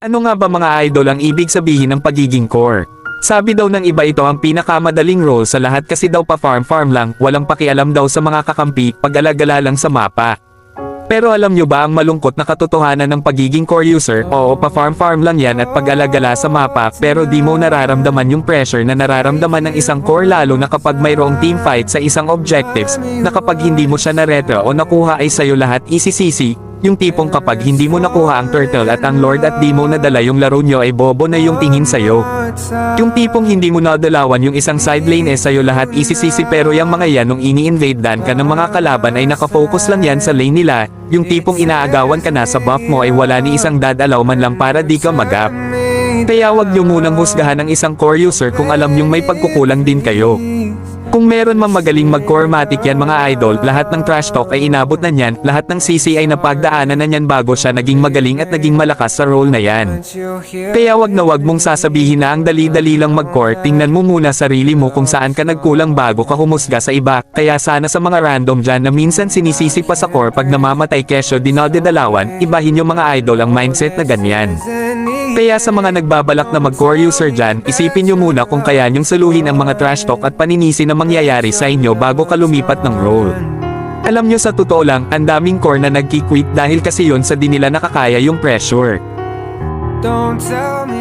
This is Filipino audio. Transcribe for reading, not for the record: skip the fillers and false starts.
Ano nga ba mga idol ang ibig sabihin ng pagiging core? Sabi daw ng iba ito ang pinakamadaling role sa lahat kasi daw pa-farm lang, walang pakialam daw sa mga kakampi, pag-alagala lang sa mapa. Pero alam nyo ba ang malungkot na katotohanan ng pagiging core user? Oo, pa-farm lang yan at pag-alagala sa mapa, pero di mo nararamdaman yung pressure na nararamdaman ng isang core lalo na kapag mayroong teamfight sa isang objectives, na kapag hindi mo siya na-retro o nakuha ay sayo lahat isisisi. Yung tipong kapag hindi mo nakuha ang turtle at ang lord at di mo nadala yung laro nyo ay bobo na yung tingin sayo. Yung tipong hindi mo nadalawan yung isang side lane sayo lahat isisisi pero yung mga yan nung ini-invade dan ka ng mga kalaban ay nakafocus lang yan sa lane nila, yung tipong inaagawan ka na sa buff mo ay wala ni isang dadalaw man lang para di ka mag-up. Kaya wag nyo munang husgahan ang isang core user kung alam nyong may pagkukulang din kayo. Kung meron mang magaling mag-corematic yan mga idol, lahat ng trash talk ay inabot na niyan, lahat ng CC ay napagdaanan na niyan bago siya naging magaling at naging malakas sa role na yan. Kaya wag na wag mong sasabihin na ang dali-dali lang mag-core, tingnan mo muna sarili mo kung saan ka nagkulang bago ka humusga sa iba, kaya sana sa mga random dyan na minsan sinisisi pa sa core pag namamatay kesyo dinadalawan, ibahin yung mga idol ang mindset na ganyan. Kaya sa mga nagbabalak na mag-core user dyan, isipin nyo muna kung kaya nyong saluhin ang mga trash talk at paninisi na mangyayari sa inyo bago ka lumipat ng role. Alam nyo sa totoo lang, ang daming core na nagki-quit dahil kasi yon sa di nila nakakaya yung pressure. Don't tell me